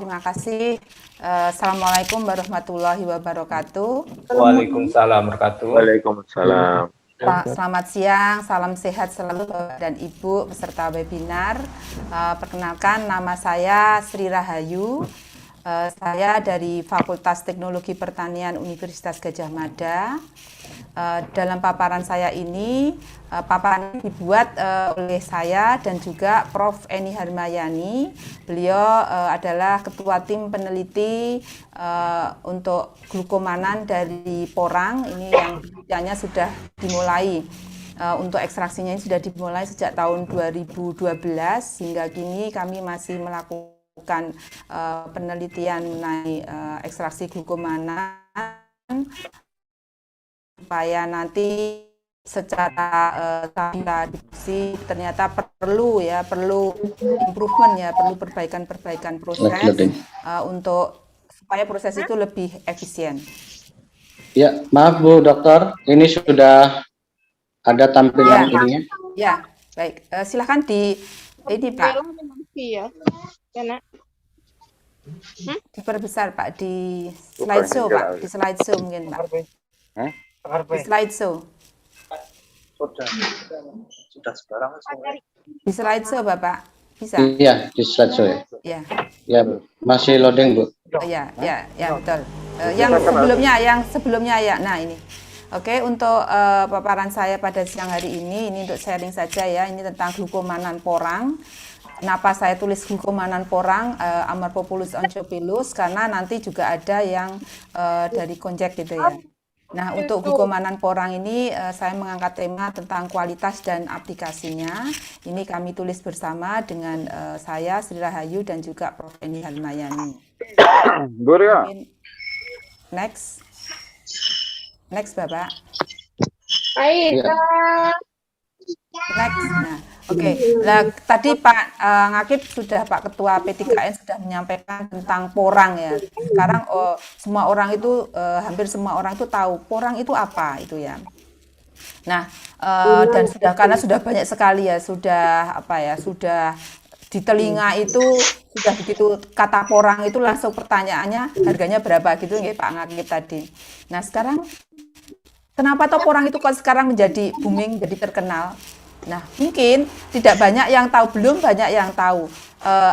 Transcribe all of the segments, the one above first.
terima kasih. Assalamualaikum warahmatullahi wabarakatuh. Waalaikumsalam warahmatullahi wabarakatuh. Waalaikumsalam. Pak, selamat siang, salam sehat selalu Bapak dan Ibu peserta webinar. Perkenalkan, nama saya Sri Rahayu. Saya dari Fakultas Teknologi Pertanian Universitas Gadjah Mada. Dalam paparan saya ini, paparan dibuat oleh saya dan juga Prof. Eni Harmayani. Beliau adalah Ketua Tim Peneliti untuk glukomanan dari porang. Ini yang penelitiannya sudah dimulai. Untuk ekstraksinya ini sudah dimulai sejak tahun 2012 hingga kini kami masih melakukan penelitian mengenai ekstraksi glukomanan supaya nanti secara produksi ternyata perlu improvement ya, perlu perbaikan proses untuk supaya proses itu lebih efisien. Ya, maaf Bu Dokter, ini sudah ada tampilan ininya. Ya, baik. Silahkan ini Pak. Diperbesar Pak di slideshow Pak, di slideshow mungkin Pak. Di slideshow. Sudah sekarang. Di slideshow Bapak, bisa? Iya, di slideshow ya. Ya. Ya, masih loading Bu. Ya betul. Yang sebelumnya ya. Nah ini. Oke, untuk paparan saya pada siang hari ini untuk sharing saja ya. Ini tentang glukomanan porang. Kenapa saya tulis glukomanan porang Amorphopulus onchopilus, karena nanti juga ada yang dari konjek gitu ya. Nah, untuk glukomanan porang ini saya mengangkat tema tentang kualitas dan aplikasinya. Ini kami tulis bersama dengan saya Sri Rahayu dan juga Prof. Eni Harmayani. Next Bapak. Ya. Next. Nah, oke. Nah, tadi Pak Ngakib sudah, Pak Ketua P3N sudah menyampaikan tentang porang ya. Sekarang semua orang itu hampir semua orang itu tahu porang itu apa itu ya. Nah, dan karena sudah banyak sekali ya, sudah di telinga itu sudah begitu kata porang itu langsung pertanyaannya harganya berapa gitu nggih Pak Ngakib tadi. Nah, sekarang kenapa toh porang itu kok sekarang menjadi booming, jadi terkenal? Nah, mungkin tidak banyak yang tahu, belum banyak yang tahu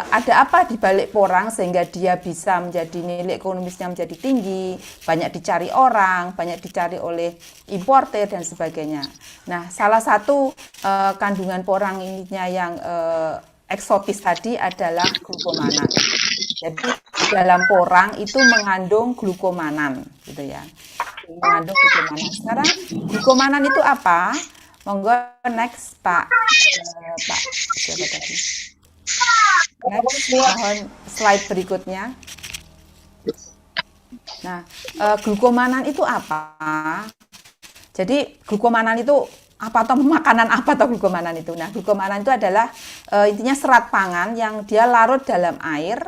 ada apa di balik porang sehingga dia bisa menjadi nilai ekonomisnya menjadi tinggi, banyak dicari orang, banyak dicari oleh importer dan sebagainya. Nah, salah satu kandungan porang ininya yang eksotis tadi adalah glukomanan. Jadi dalam porang itu mengandung glukomanan, gitu ya. Mengandung glukomanan. Sekarang glukomanan itu apa? Monggo next Pak. Pak siapa tadi? Next, mohon slide berikutnya. Nah, glukomanan itu apa? Jadi glukomanan itu apa atau makanan apa atau glukomanan itu? Nah, glukomanan itu adalah intinya serat pangan yang dia larut dalam air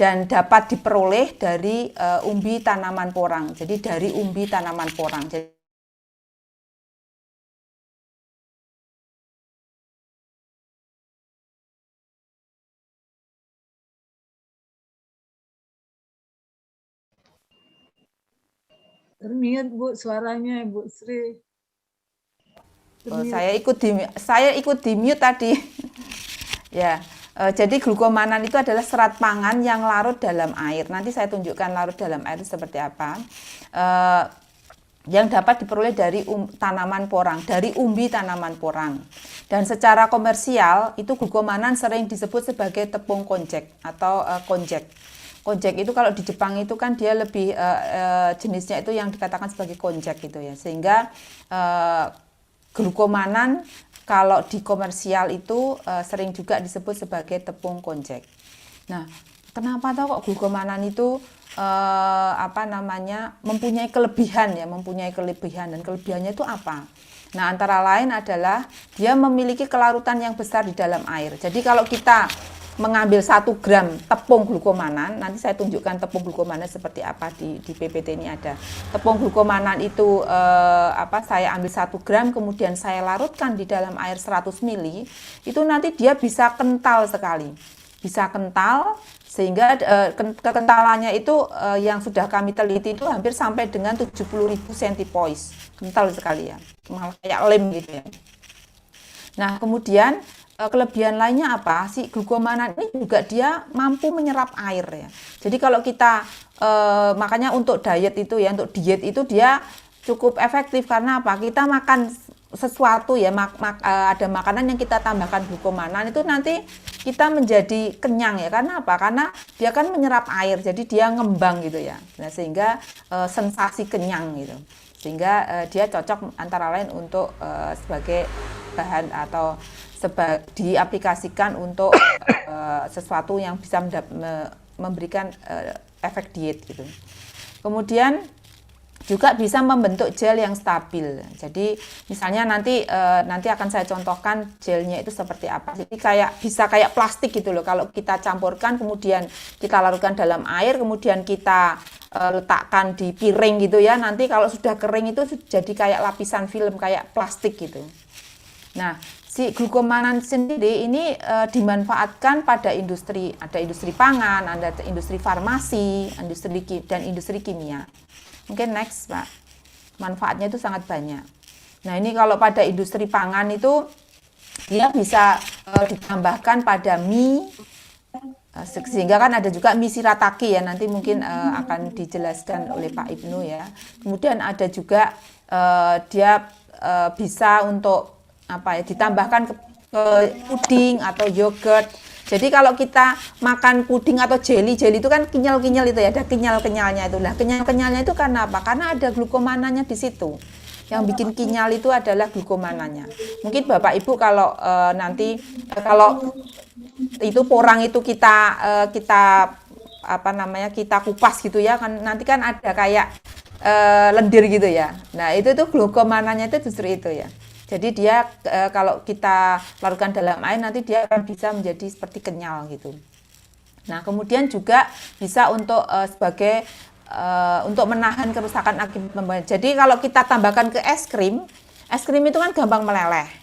dan dapat diperoleh dari umbi tanaman porang. Jadi dari umbi tanaman porang. Jadi termute Bu suaranya Bu Sri. Saya ikut di mute tadi. Ya. Jadi glukomanan itu adalah serat pangan yang larut dalam air. Nanti saya tunjukkan larut dalam air itu seperti apa. Yang dapat diperoleh dari tanaman porang, dari umbi tanaman porang. Dan secara komersial itu glukomanan sering disebut sebagai tepung konjek atau konjek. Konjek itu kalau di Jepang itu kan dia lebih jenisnya itu yang dikatakan sebagai konjek gitu ya. Sehingga glukomanan kalau di komersial itu sering juga disebut sebagai tepung konjek. Nah, kenapa kok glukomanan itu mempunyai kelebihan dan kelebihannya itu apa? Nah, antara lain adalah dia memiliki kelarutan yang besar di dalam air. Jadi kalau kita mengambil 1 gram tepung glukomanan, nanti saya tunjukkan tepung glukomanan seperti apa di PPT ini ada. Tepung glukomanan itu saya ambil 1 gram kemudian saya larutkan di dalam air 100 ml, itu nanti dia bisa kental sekali. bisa kental, sehingga kekentalannya itu yang sudah kami teliti itu hampir sampai dengan 70.000 centipoise, kental sekali ya, malah kayak lem gitu ya. Nah, kemudian kelebihan lainnya apa? Si glukomanan ini juga dia mampu menyerap air ya. Jadi kalau kita makanya untuk diet itu ya, untuk diet itu dia cukup efektif karena apa? Kita makan sesuatu ya, ada makanan yang kita tambahkan glukomanan itu nanti kita menjadi kenyang ya. Karena apa? Karena dia kan menyerap air, jadi dia ngembang gitu ya. Nah, sehingga sensasi kenyang gitu. Sehingga dia cocok antara lain untuk sebagai bahan atau diaplikasikan untuk sesuatu yang bisa memberikan efek diet gitu. Kemudian juga bisa membentuk gel yang stabil. Jadi misalnya nanti akan saya contohkan gelnya itu seperti apa. Jadi bisa kayak plastik gitu loh. Kalau kita campurkan kemudian kita larutkan dalam air, kemudian kita letakkan di piring gitu ya. Nanti kalau sudah kering itu jadi kayak lapisan film, kayak plastik gitu. Nah, si glukomanan sendiri ini dimanfaatkan pada industri, ada industri pangan, ada industri farmasi, dan industri kimia. Mungkin next, Pak. Manfaatnya itu sangat banyak. Nah, ini kalau pada industri pangan itu dia bisa ditambahkan pada mie, sehingga kan ada juga mie shirataki ya, nanti mungkin akan dijelaskan oleh Pak Ibnu ya. Kemudian ada juga dia bisa untuk ditambahkan ke puding atau yogurt. Jadi kalau kita makan puding atau jelly itu kan kenyal-kenyal itu ya, ada kenyal-kenyalnya itu. Nah, kenyal-kenyalnya itu karena apa? Karena ada glukomananya di situ. Yang bikin kenyal itu adalah glukomananya. Mungkin Bapak Ibu kalau nanti kalau itu porang itu kita kupas gitu ya, kan nanti kan ada kayak lendir gitu ya. Nah, itu glukomananya itu justru itu ya. Jadi dia kalau kita larutkan dalam air nanti dia akan bisa menjadi seperti kenyal gitu. Nah, kemudian juga bisa untuk untuk menahan kerusakan akibat pembuangan. Jadi kalau kita tambahkan ke es krim itu kan gampang meleleh.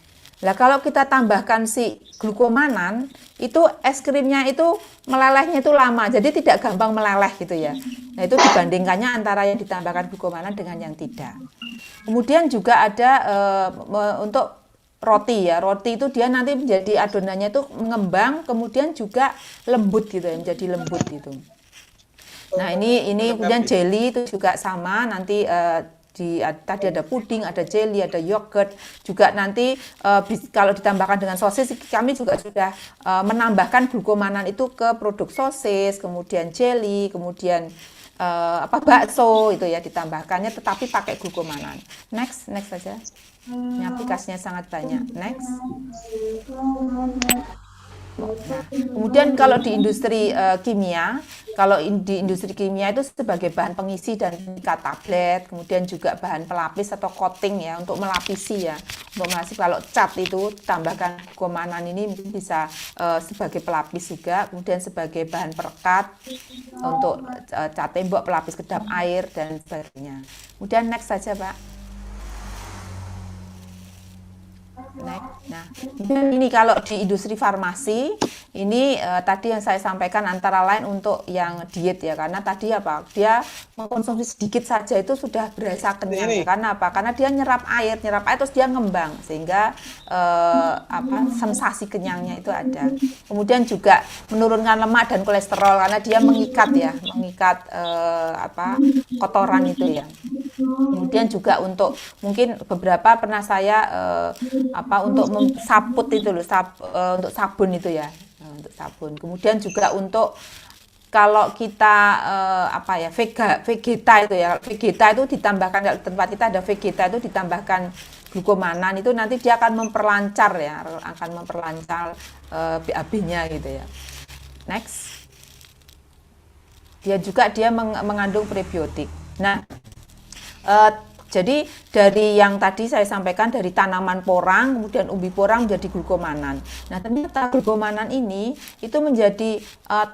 Nah, kalau kita tambahkan si glukomanan, itu es krimnya itu melelehnya itu lama, jadi tidak gampang meleleh gitu ya. Nah, itu dibandingkannya antara yang ditambahkan glukomanan dengan yang tidak. Kemudian juga ada untuk roti ya, roti itu dia nanti menjadi adonannya itu mengembang, kemudian juga lembut gitu ya, menjadi lembut gitu. Nah, ini kemudian jelly itu juga sama, nanti tadi ada puding, ada jelly, ada yogurt, juga nanti kalau ditambahkan dengan sosis, kami juga sudah menambahkan glukomanan itu ke produk sosis, kemudian jelly, kemudian bakso itu ya ditambahkannya, tetapi pakai glukomanan. Next saja. Ini aplikasinya sangat banyak. Next. Nah, kemudian kalau di industri kimia, di industri kimia itu sebagai bahan pengisi dan pengikat tablet, kemudian juga bahan pelapis atau coating ya, untuk melapisi ya. Untuk melapisi, kalau cat itu tambahkan glukomanan ini bisa sebagai pelapis juga, kemudian sebagai bahan perekat untuk cat tembok, pelapis kedap air dan sebagainya. Kemudian next saja, Pak. Nah, ini kalau di industri farmasi ini tadi yang saya sampaikan antara lain untuk yang diet ya, karena tadi dia mengkonsumsi sedikit saja itu sudah berasa kenyang ya. Karena apa? Karena dia nyerap air terus dia ngembang sehingga sensasi kenyangnya itu ada. Kemudian juga menurunkan lemak dan kolesterol karena dia mengikat kotoran itu ya. Kemudian juga untuk mungkin beberapa pernah saya untuk saput itu loh, untuk sabun itu ya, untuk sabun. Kemudian juga untuk kalau kita vegeta itu ya, vegeta itu ditambahkan, kalau tempat kita ada vegeta itu ditambahkan glukomanan, itu nanti dia akan memperlancar BAB-nya gitu ya. Next. Dia mengandung prebiotik. Nah, Jadi dari yang tadi saya sampaikan dari tanaman porang, kemudian umbi porang menjadi glukomanan. Nah ternyata glukomanan ini itu menjadi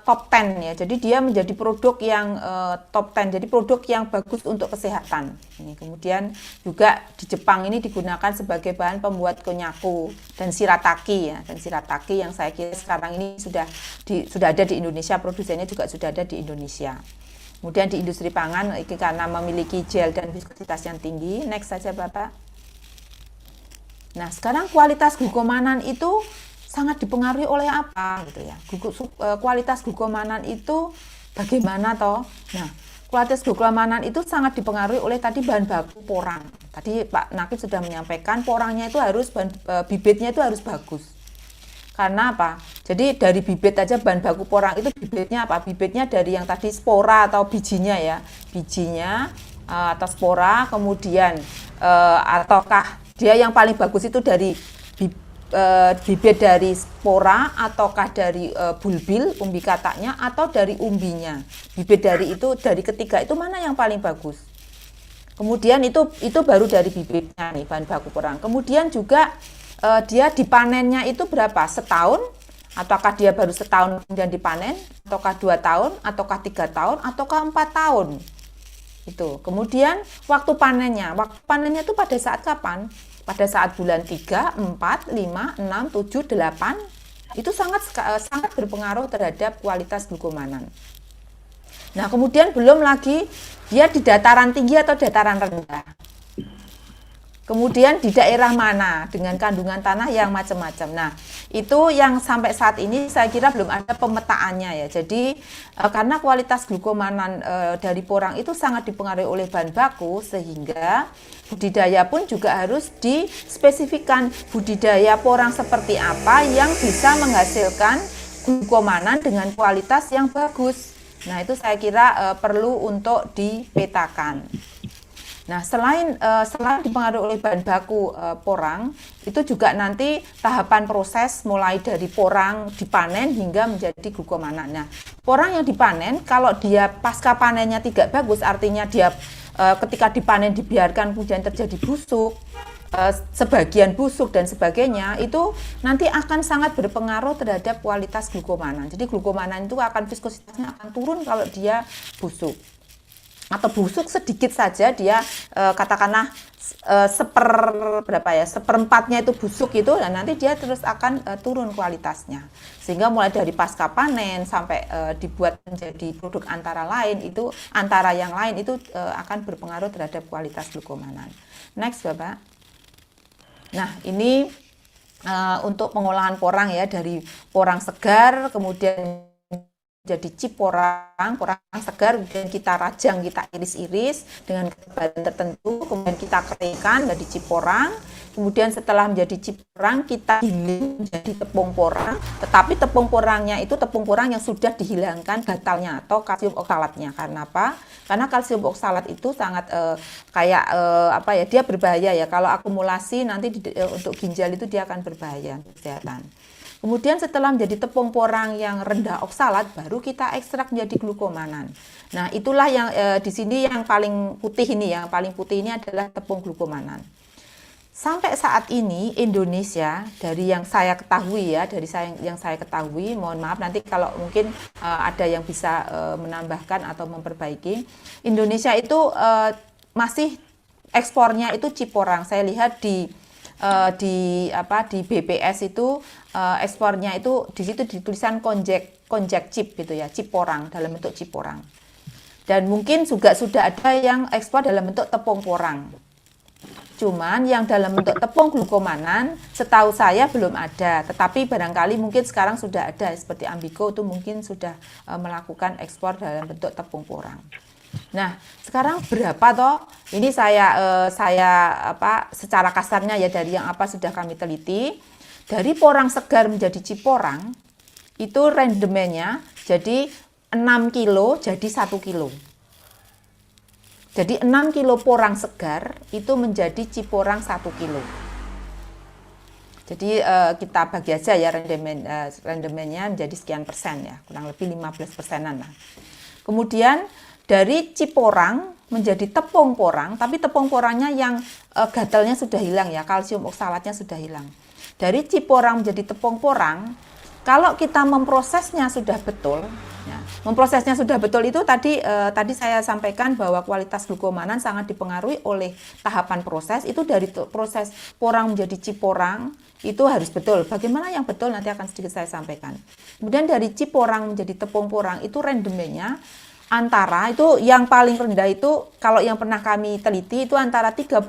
top 10 ya. Jadi dia menjadi produk yang top 10. Jadi produk yang bagus untuk kesehatan. Ini kemudian juga di Jepang ini digunakan sebagai bahan pembuat konnyaku dan shirataki ya. Dan shirataki yang saya kira sekarang ini sudah ada di Indonesia, produsennya juga sudah ada di Indonesia. Kemudian di industri pangan karena memiliki gel dan viskositas yang tinggi. Next saja Bapak. Nah sekarang kualitas glukomanan itu sangat dipengaruhi oleh apa gitu ya. Kualitas glukomanan itu bagaimana toh? Nah kualitas glukomanan itu sangat dipengaruhi oleh tadi bahan baku porang. Tadi Pak Nakib sudah menyampaikan porangnya itu harus bibitnya itu harus bagus. Karena apa? Jadi dari bibit aja bahan baku porang itu bibitnya apa? Bibitnya dari yang tadi spora atau bijinya ya. Bijinya atau spora, kemudian ataukah dia yang paling bagus itu dari bibit dari spora ataukah dari bulbil, umbi kataknya atau dari umbinya. Bibit dari ketiga itu mana yang paling bagus? Kemudian itu baru dari bibitnya nih bahan baku porang. Kemudian juga dia dipanennya itu berapa? Setahun? Ataukah dia baru setahun kemudian dipanen? Ataukah 2 tahun? Ataukah 3 tahun? Ataukah 4 tahun? Itu. Kemudian waktu panennya itu pada saat kapan? Pada saat bulan 3, 4, 5, 6, 7, 8. Itu sangat berpengaruh terhadap kualitas glukomanan. Nah, kemudian belum lagi dia di dataran tinggi atau dataran rendah. Kemudian di daerah mana dengan kandungan tanah yang macam-macam. Nah, itu yang sampai saat ini saya kira belum ada pemetaannya ya. Jadi karena kualitas glukomanan dari porang itu sangat dipengaruhi oleh bahan baku sehingga budidaya pun juga harus dispesifikkan budidaya porang seperti apa yang bisa menghasilkan glukomanan dengan kualitas yang bagus. Nah, itu saya kira perlu untuk dipetakan. Nah, selain dipengaruhi oleh bahan baku porang, itu juga nanti tahapan proses mulai dari porang dipanen hingga menjadi glukomanan. Nah, porang yang dipanen kalau dia pasca panennya tidak bagus, artinya dia ketika dipanen dibiarkan kemudian terjadi busuk, sebagian busuk dan sebagainya, itu nanti akan sangat berpengaruh terhadap kualitas glukomanan. Jadi glukomanan itu viskositasnya akan turun kalau dia busuk. Atau busuk sedikit saja dia katakanlah seperempatnya itu busuk itu, dan nanti dia terus akan turun kualitasnya, sehingga mulai dari pasca panen sampai dibuat menjadi produk antara yang lain itu akan berpengaruh terhadap kualitas glukomanan. Next Bapak. Nah ini untuk pengolahan porang ya, dari porang segar kemudian jadi chip porang segar, kemudian kita rajang, kita iris-iris dengan ketebalan tertentu, kemudian kita keringkan jadi chip porang. Kemudian setelah menjadi chip porang kita giling menjadi tepung porang, tetapi tepung porangnya itu tepung porang yang sudah dihilangkan gatalnya atau kalsium oksalatnya. Karena apa? Karena kalsium oksalat itu sangat dia berbahaya ya, kalau akumulasi nanti untuk ginjal itu dia akan berbahaya untuk kesehatan. Kemudian setelah menjadi tepung porang yang rendah oksalat, baru kita ekstrak menjadi glukomanan. Nah, itulah yang di sini yang paling putih ini, adalah tepung glukomanan. Sampai saat ini Indonesia, dari yang saya ketahui ya, mohon maaf nanti kalau mungkin ada yang bisa menambahkan atau memperbaiki. Indonesia itu masih ekspornya itu chip porang. Saya lihat di BPS itu ekspornya itu di situ ditulisan konjak chip gitu ya, chip porang dalam bentuk chip porang. Dan mungkin juga sudah ada yang ekspor dalam bentuk tepung porang. Cuman yang dalam bentuk tepung glukomanan setahu saya belum ada, tetapi barangkali mungkin sekarang sudah ada, seperti Ambigo itu mungkin sudah melakukan ekspor dalam bentuk tepung porang. Nah, sekarang berapa toh? Ini saya secara kasarnya ya, dari yang sudah kami teliti, dari porang segar menjadi chip porang itu rendemennya jadi 6 kilo jadi 1 kilo. Jadi 6 kilo porang segar itu menjadi chip porang 1 kilo. Jadi kita bagi aja ya rendemennya menjadi sekian persen ya, kurang lebih 15%-an lah. Kemudian dari ciporang menjadi tepung porang, tapi tepung porangnya yang gatalnya sudah hilang ya, kalsium oksalatnya sudah hilang. Dari ciporang menjadi tepung porang, kalau kita memprosesnya sudah betul, ya, memprosesnya sudah betul itu tadi saya sampaikan bahwa kualitas glukomanan sangat dipengaruhi oleh tahapan proses. Itu dari proses porang menjadi ciporang itu harus betul. Bagaimana yang betul nanti akan sedikit saya sampaikan. Kemudian dari ciporang menjadi tepung porang itu rendemennya antara itu yang paling rendah itu kalau yang pernah kami teliti itu antara 35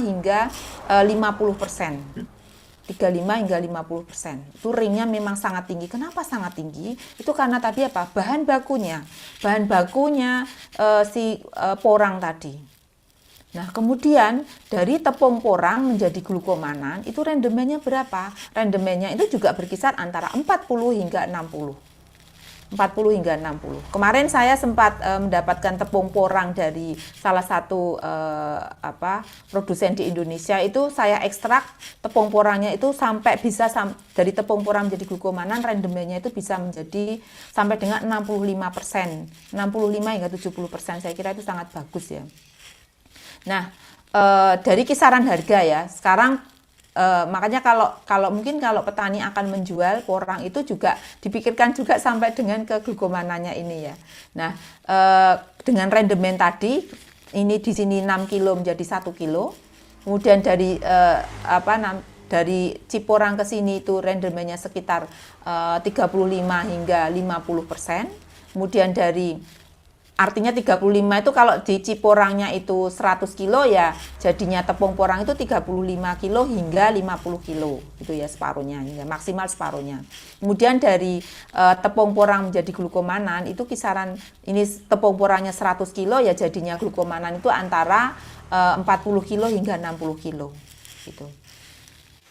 hingga 50%. 35 hingga 50%. Itu ringnya memang sangat tinggi. Kenapa sangat tinggi? Itu karena tadi apa? Bahan bakunya porang tadi. Nah, kemudian dari tepung porang menjadi glukomanan itu rendemennya berapa? Rendemennya itu juga berkisar antara 40 hingga 60. 40 hingga 60. Kemarin saya sempat mendapatkan tepung porang dari salah satu produsen di Indonesia. Itu saya ekstrak tepung porangnya itu sampai bisa dari tepung porang menjadi glukomanan, rendemennya itu bisa menjadi sampai dengan 65%. 65 hingga 70%. Saya kira itu sangat bagus ya. Nah, dari kisaran harga ya. Sekarang makanya kalau mungkin kalau petani akan menjual porang itu juga dipikirkan juga sampai dengan ke glukomanannya ini ya. Nah, dengan rendemen tadi ini di sini 6 kilo menjadi 1 kilo. Kemudian dari dari ciporang ke sini itu rendemennya sekitar 35 hingga 50%. Kemudian artinya 35 itu kalau di ciporangnya itu 100 kilo ya jadinya tepung porang itu 35 kilo hingga 50 kilo itu ya separuhnya hingga maksimal separuhnya. Kemudian dari tepung porang menjadi glukomanan itu kisaran ini tepung porangnya 100 kilo ya jadinya glukomanan itu antara 40 kilo hingga 60 kilo gitu.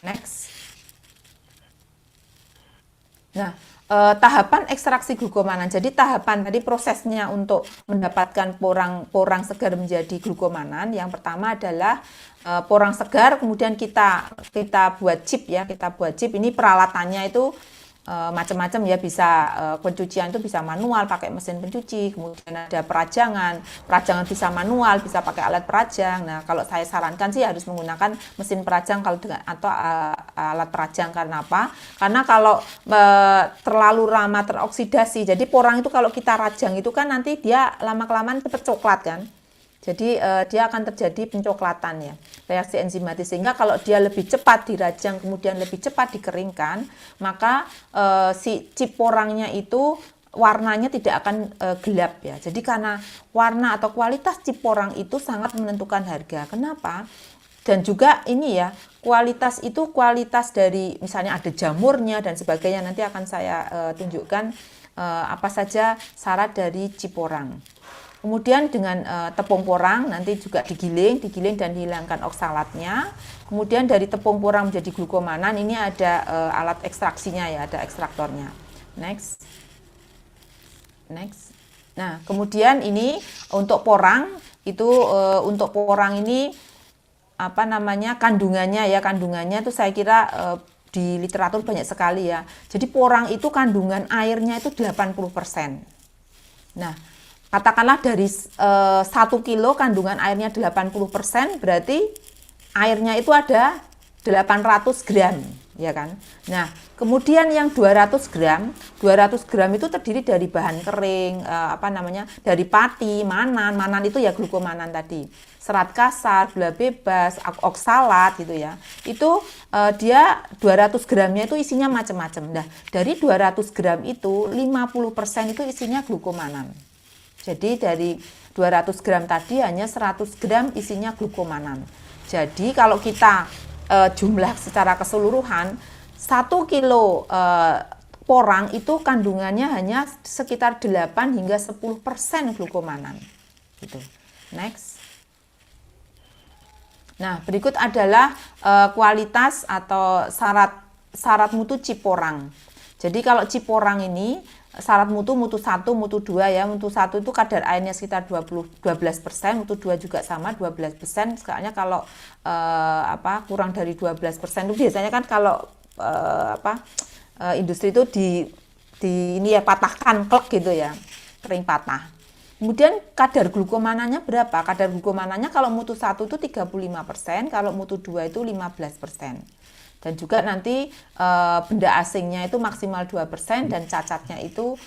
Next. Nah, tahapan ekstraksi glukomanan. Jadi tahapan tadi prosesnya untuk mendapatkan porang segar menjadi glukomanan. Yang pertama adalah porang segar, kemudian kita buat chip ya, kita buat chip. Ini peralatannya itu macam-macam ya, bisa pencucian itu bisa manual pakai mesin pencuci, kemudian ada perajangan bisa manual, bisa pakai alat perajang. Nah, kalau saya sarankan sih harus menggunakan mesin perajang atau alat perajang. Karena apa? Karena kalau terlalu lama teroksidasi, jadi porang itu kalau kita rajang itu kan nanti dia lama-kelamaan cepat coklat kan. Jadi dia akan terjadi pencoklatan ya, reaksi enzimatis. Sehingga kalau dia lebih cepat dirajang kemudian lebih cepat dikeringkan, maka si chip porangnya itu warnanya tidak akan gelap ya. Jadi karena warna atau kualitas chip porang itu sangat menentukan harga. Kenapa? Dan juga ini ya, kualitas itu kualitas dari misalnya ada jamurnya dan sebagainya. Nanti akan saya tunjukkan apa saja syarat dari chip porang. Kemudian dengan tepung porang nanti juga digiling dan dihilangkan oksalatnya. Kemudian dari tepung porang menjadi glukomanan ini ada alat ekstraksinya ya, ada ekstraktornya. Next. Nah, kemudian ini untuk porang itu ini kandungannya itu saya kira di literatur banyak sekali ya. Jadi porang itu kandungan airnya itu 80%. Nah, katakanlah dari 1 kilo kandungan airnya 80%, berarti airnya itu ada 800 gram, ya kan? Nah, kemudian yang 200 gram itu terdiri dari bahan kering, dari pati, manan itu ya glukomanan tadi, serat kasar, gula bebas, oksalat gitu ya. Itu dia 200 gramnya itu isinya macam-macam. Nah, dari 200 gram itu 50% itu isinya glukomanan. Jadi dari 200 gram tadi hanya 100 gram isinya glukomanan. Jadi kalau kita jumlah secara keseluruhan 1 kilo porang itu kandungannya hanya sekitar 8 hingga 10% glukomanan. Gitu. Next. Nah, berikut adalah kualitas atau syarat mutu chip porang. Jadi kalau chip porang ini syarat mutu 1, mutu 2 ya. Mutu 1 itu kadar airnya sekitar 12%, mutu 2 juga sama 12%. Soalnya kalau kurang dari 12% itu biasanya kan kalau industri itu di ini ya patahkan klek gitu ya. Kering patah. Kemudian kadar glukomananya berapa? Kadar glukomananya kalau mutu 1 itu 35%, kalau mutu 2 itu 15%. Dan juga nanti benda asingnya itu maksimal 2% dan cacatnya itu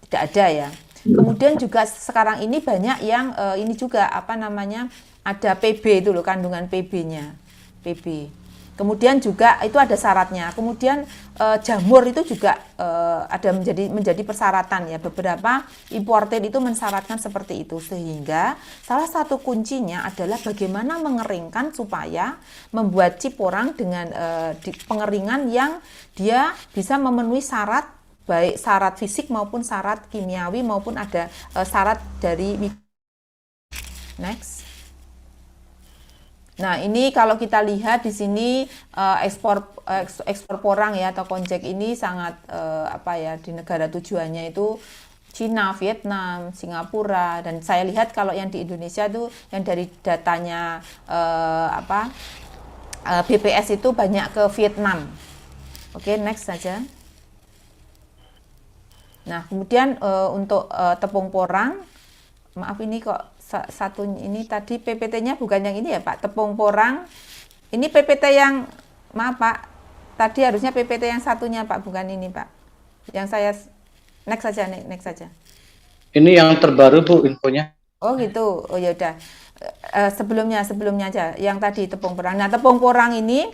tidak ada ya. Kemudian juga sekarang ini banyak yang ini juga apa namanya, ada PB itu loh, kandungan PB-nya. PB. Kemudian juga itu ada syaratnya. Kemudian jamur itu juga ada menjadi persyaratan ya. Beberapa imported itu mensyaratkan seperti itu, sehingga salah satu kuncinya adalah bagaimana mengeringkan supaya membuat ciporang dengan pengeringan yang dia bisa memenuhi syarat, baik syarat fisik maupun syarat kimiawi maupun ada syarat dari next. Nah, ini kalau kita lihat di sini ekspor porang ya atau konjek ini sangat apa ya, di negara tujuannya itu Cina, Vietnam, Singapura, dan saya lihat kalau yang di Indonesia itu yang dari datanya BPS itu banyak ke Vietnam. Oke, next saja. Nah, kemudian untuk tepung porang, maaf ini kok satu ini tadi PPT-nya bukan yang ini ya Pak, tepung porang. Ini PPT yang, maaf Pak, tadi harusnya PPT yang satunya Pak, bukan ini Pak. Yang saya next saja, next saja. Ini yang terbaru Bu infonya. Oh gitu, oh ya udah. Sebelumnya aja, yang tadi tepung porang. Nah, tepung porang ini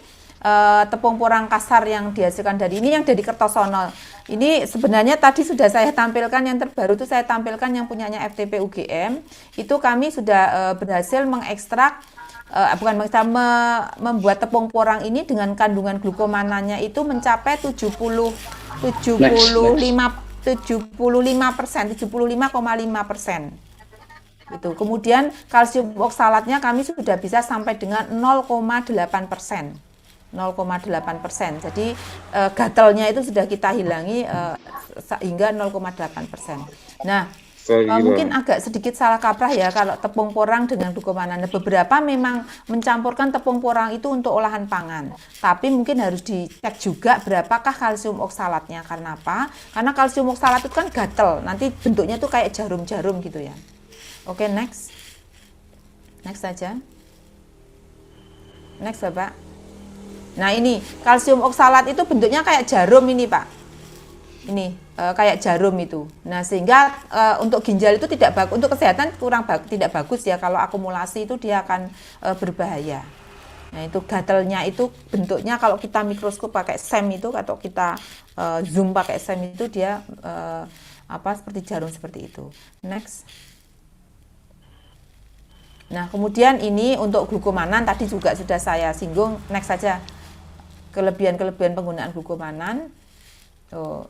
tepung porang kasar yang dihasilkan dari ini yang dari Kertosono. Ini sebenarnya tadi sudah saya tampilkan, yang terbaru itu saya tampilkan yang punyanya FTP UGM. Itu kami sudah berhasil mengekstrak membuat tepung porang ini dengan kandungan glukomananya itu mencapai 75,5%. Itu. Kemudian kalsium oksalatnya kami sudah bisa sampai dengan 0,8%. 0,8%. Jadi gatelnya itu sudah kita hilangi hingga 0,8%. Nah, mungkin agak sedikit salah kaprah ya kalau tepung porang dengan glukomanan. Beberapa memang mencampurkan tepung porang itu untuk olahan pangan. Tapi mungkin harus dicek juga berapakah kalsium oksalatnya. Karena apa? Karena kalsium oksalat itu kan gatel. Nanti bentuknya tuh kayak jarum-jarum gitu ya. Oke, next. Next saja. Next Bapak. Nah, ini kalsium oksalat itu bentuknya kayak jarum ini Pak. Ini kayak jarum itu. Nah, sehingga untuk ginjal itu tidak bagus, untuk kesehatan tidak bagus ya, kalau akumulasi itu dia akan berbahaya. Nah, itu gatelnya itu bentuknya kalau kita mikroskop pakai SEM itu, atau kita zoom pakai SEM itu dia seperti jarum seperti itu. Next. Nah, kemudian ini untuk glukomanan tadi juga sudah saya singgung. Next saja. Kelebihan penggunaan glukomanan. Tuh.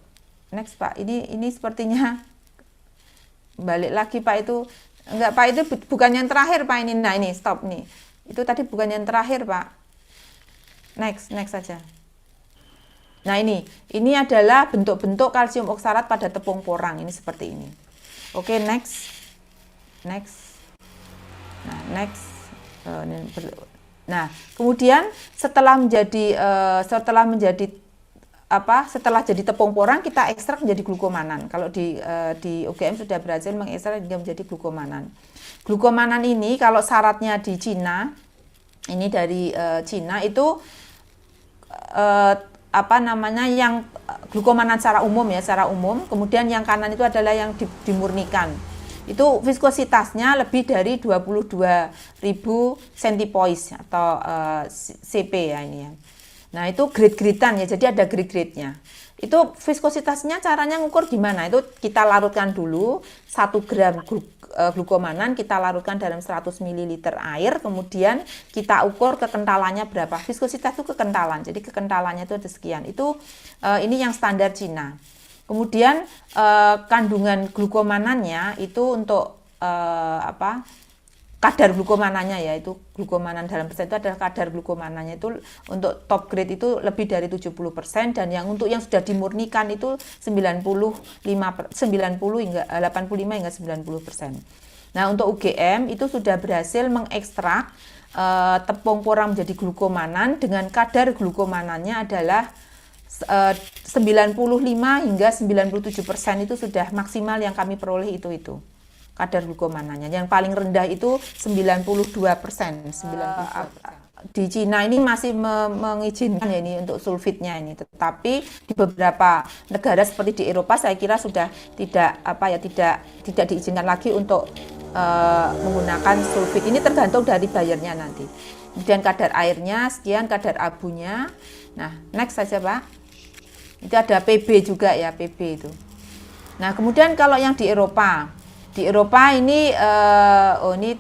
Next Pak. Ini sepertinya balik lagi Pak, itu enggak Pak, itu bukan yang terakhir Pak ini. Nah, ini stop nih. Itu tadi bukan yang terakhir Pak. Next saja. Nah, ini adalah bentuk-bentuk kalsium oksalat pada tepung porang. Ini seperti ini. Oke, next. Nah, next. Nah, kemudian setelah jadi tepung porang, kita ekstrak menjadi glukomanan. Kalau di UGM sudah berhasil mengekstrak hingga menjadi glukomanan. Glukomanan ini kalau syaratnya di Cina, ini dari Cina itu yang glukomanan secara umum, kemudian yang kanan itu adalah yang dimurnikan. Itu viskositasnya lebih dari 22.000 centipoise atau CP ya ini ya. Nah, itu grade-gradean ya, jadi ada grade-grade-nya. Itu viskositasnya caranya ngukur gimana? Itu kita larutkan dulu 1 gram glukomanan, kita larutkan dalam 100 ml air, kemudian kita ukur kekentalannya berapa. Viskositas itu kekentalan, jadi kekentalannya itu ada sekian. Itu ini yang standar Cina. Kemudian kandungan glukomanannya itu untuk kadar glukomanannya ya, itu glukomanan dalam persen itu adalah kadar glukomanannya itu untuk top grade itu lebih dari 70%, dan yang untuk yang sudah dimurnikan itu 85 hingga 90%. Nah, untuk UGM itu sudah berhasil mengekstrak tepung porang menjadi glukomanan dengan kadar glukomanannya adalah 95 hingga 97% itu sudah maksimal yang kami peroleh itu. kadar glukomananya. Yang paling rendah itu 92%. Di Cina ini masih mengizinkan ya ini untuk sulfitnya ini, tetapi di beberapa negara seperti di Eropa saya kira sudah tidak tidak diizinkan lagi untuk menggunakan sulfit. Ini tergantung dari bayarnya nanti. Kemudian kadar airnya sekian, kadar abunya. Nah, next saja Pak. Itu ada PB juga ya, PB itu. Nah, kemudian kalau yang di Eropa ini ini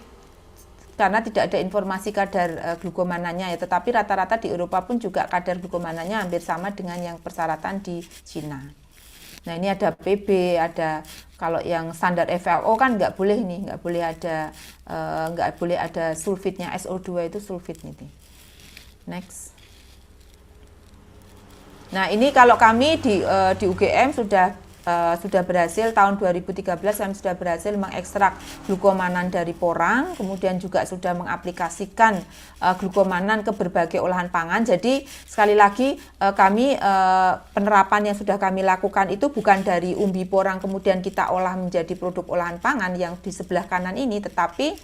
karena tidak ada informasi kadar glukomananya ya, tetapi rata-rata di Eropa pun juga kadar glukomananya hampir sama dengan yang persyaratan di Cina. Nah, ini ada PB, ada kalau yang standar FLO kan nggak boleh nih, nggak boleh ada sulfitnya, SO2 itu sulfit nih. Next. Nah, ini kalau kami di UGM sudah berhasil tahun 2013 kami sudah berhasil mengekstrak glukomanan dari porang, kemudian juga sudah mengaplikasikan glukomanan ke berbagai olahan pangan. Jadi sekali lagi kami penerapan yang sudah kami lakukan itu bukan dari umbi porang kemudian kita olah menjadi produk olahan pangan yang di sebelah kanan ini, tetapi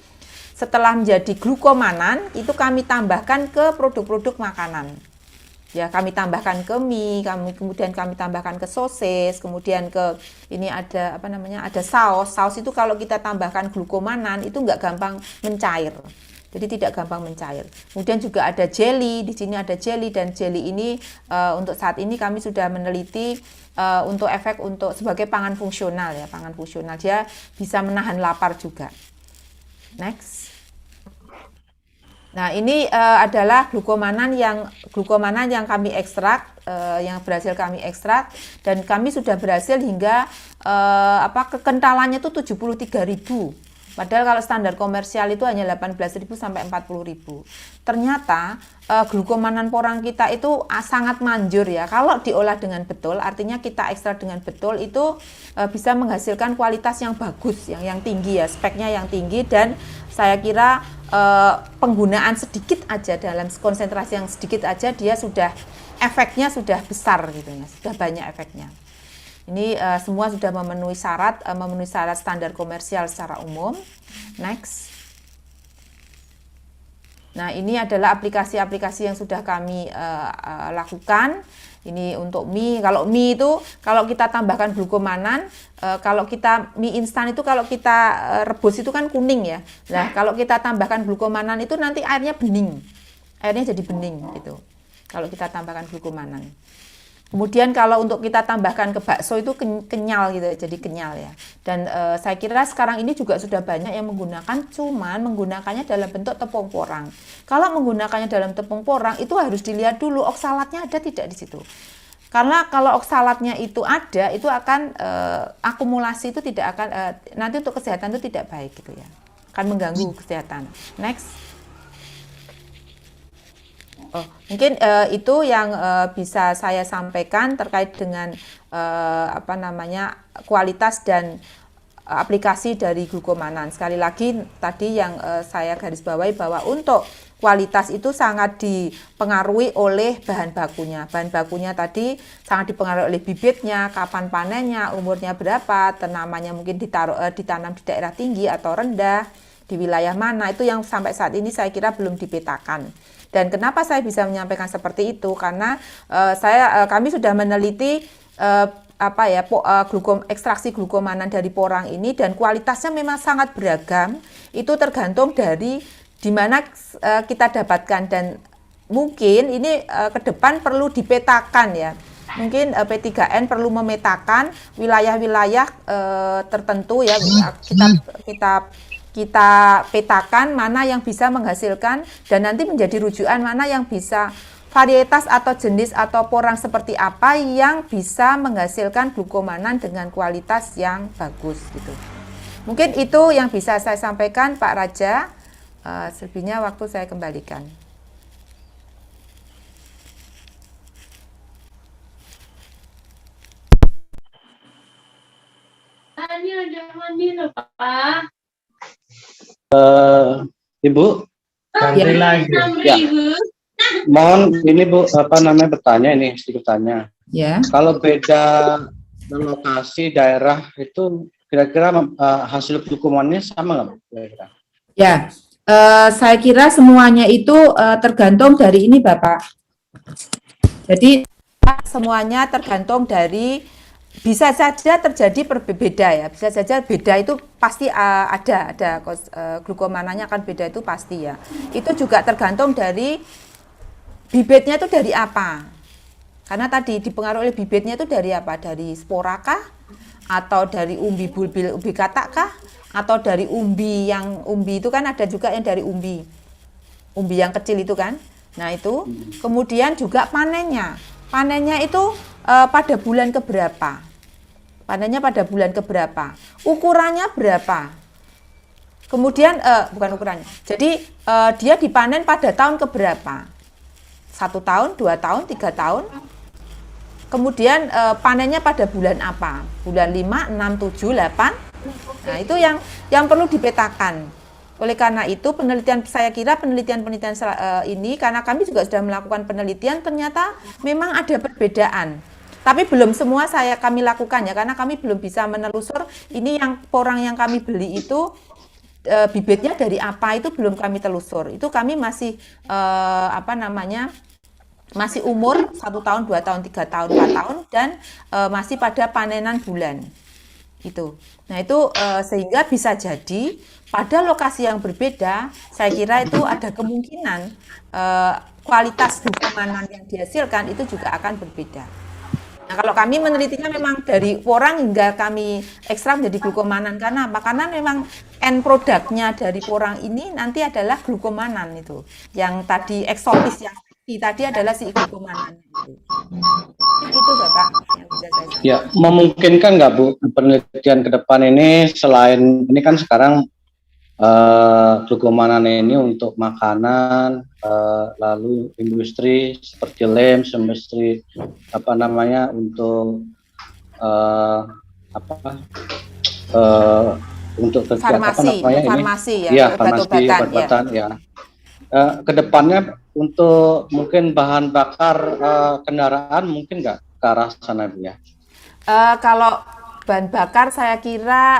setelah menjadi glukomanan itu kami tambahkan ke produk-produk makanan. Ya, kami tambahkan ke mie, kemudian kami tambahkan ke sosis, kemudian ke ini ada ada saus. Saus itu kalau kita tambahkan glukomanan itu nggak gampang mencair. Jadi tidak gampang mencair. Kemudian juga ada jelly, di sini ada jelly, dan jelly ini untuk saat ini kami sudah meneliti untuk efek untuk sebagai pangan fungsional ya, pangan fungsional. Dia bisa menahan lapar juga. Next. Nah, ini adalah glukomanan yang kami ekstrak, yang berhasil kami ekstrak, dan kami sudah berhasil hingga kekentalannya itu 73.000. Padahal kalau standar komersial itu hanya 18.000 sampai 40.000. Ternyata glukomanan porang kita itu sangat manjur ya. Kalau diolah dengan betul, artinya kita ekstrak dengan betul, itu bisa menghasilkan kualitas yang bagus, yang tinggi ya, speknya yang tinggi, dan saya kira penggunaan sedikit aja dalam konsentrasi yang sedikit aja dia sudah efeknya sudah besar gitu ya, sudah banyak efeknya. Ini semua sudah memenuhi syarat standar komersial secara umum. Next. Nah, ini adalah aplikasi-aplikasi yang sudah kami lakukan. Ini untuk mie. Kalau mie itu kalau kita tambahkan glukomanan, kalau kita mie instan itu kalau kita rebus itu kan kuning ya. Nah, kalau kita tambahkan glukomanan itu nanti airnya bening. Airnya jadi bening gitu. Kalau kita tambahkan glukomanan. Kemudian kalau untuk kita tambahkan ke bakso itu kenyal gitu, jadi kenyal ya. Dan saya kira sekarang ini juga sudah banyak yang menggunakan, cuman menggunakannya dalam bentuk tepung porang. Kalau menggunakannya dalam tepung porang itu harus dilihat dulu oksalatnya ada tidak di situ. Karena kalau oksalatnya itu ada, itu akan akumulasi itu tidak akan nanti untuk kesehatan itu tidak baik gitu ya. Akan mengganggu kesehatan. Next. Mungkin itu yang bisa saya sampaikan terkait dengan kualitas dan aplikasi dari glukomanan. Sekali lagi tadi yang saya garis bawahi bahwa untuk kualitas itu sangat dipengaruhi oleh bahan bakunya. Bahan bakunya tadi sangat dipengaruhi oleh bibitnya, kapan panennya, umurnya berapa, tanamannya mungkin ditanam di daerah tinggi atau rendah, di wilayah mana, itu yang sampai saat ini saya kira belum dipetakan. Dan kenapa saya bisa menyampaikan seperti itu? Karena kami sudah meneliti ekstraksi glukomanan dari porang ini, dan kualitasnya memang sangat beragam. Itu tergantung dari di mana kita dapatkan, dan mungkin ini ke depan perlu dipetakan ya. Mungkin P3N perlu memetakan wilayah-wilayah tertentu ya, kita petakan mana yang bisa menghasilkan, dan nanti menjadi rujukan mana yang bisa varietas atau jenis atau porang seperti apa yang bisa menghasilkan glukomanan dengan kualitas yang bagus gitu. Mungkin itu yang bisa saya sampaikan Pak Raja. Selebihnya waktu saya kembalikan. Ibu, lagi. ya. Mohon ini Bu, bertanya ini, sedikit tanya. Ya. Kalau beda lokasi daerah itu kira-kira hasil glukomannya sama nggak Bu? Kira-kira? Ya, saya kira semuanya itu tergantung dari ini Bapak. Jadi semuanya tergantung dari, bisa saja terjadi berbeda ya, bisa saja beda itu pasti ada glukomananya akan beda itu pasti ya. Itu juga tergantung dari bibitnya itu dari apa. Karena tadi dipengaruhi oleh bibitnya itu dari apa? Dari spora kah? Atau dari umbi bulbil umbi katak kah? Atau dari umbi itu kan ada juga yang dari umbi yang kecil itu kan. Nah itu kemudian juga panennya itu pada bulan keberapa, ukurannya berapa, kemudian bukan ukurannya, jadi dia dipanen pada tahun keberapa, 1 tahun, 2 tahun, 3 tahun, kemudian panennya pada bulan apa, bulan 5, 6, 7, 8. Nah itu yang perlu dipetakan. Oleh karena itu saya kira penelitian ini, karena kami juga sudah melakukan penelitian, ternyata memang ada perbedaan. Tapi belum semua kami lakukan ya, karena kami belum bisa menelusur ini yang porang yang kami beli itu bibitnya dari apa, itu belum kami telusur. Itu kami masih masih umur 1 tahun, 2 tahun, 3 tahun, 4 tahun, dan masih pada panenan bulan. Itu. Nah itu sehingga bisa jadi pada lokasi yang berbeda, saya kira itu ada kemungkinan kualitas glukomanan yang dihasilkan itu juga akan berbeda. Nah kalau kami menelitinya memang dari porang hingga kami ekstrak menjadi glukomanan. Karena apa? Karena memang end produknya dari porang ini nanti adalah glukomanan itu. Yang tadi eksotis yang tadi adalah si glukomanan itu. Itu Bapak yang bisa saya sampaikan. Ya, memungkinkan nggak Bu penelitian ke depan ini, selain ini kan sekarang glukomanan ini untuk makanan, lalu industri seperti lem, industri untuk untuk farmasi ya, obat-obatan ya. Kedepannya untuk mungkin bahan bakar kendaraan mungkin nggak ke arah sana Bu ya? Kalau bahan bakar saya kira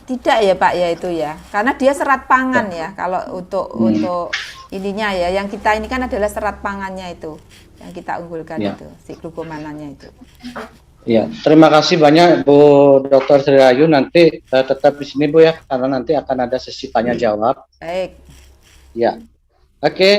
tidak ya Pak ya itu ya, karena dia serat pangan ya. Kalau untuk ininya ya, yang kita ini kan adalah serat pangannya itu yang kita unggulkan ya. Itu si glukomanannya itu. Ya, terima kasih banyak Bu Dr. Sri Rahayu. Nanti tetap di sini Bu ya, karena nanti akan ada sesi tanya jawab. Baik. Ya, oke.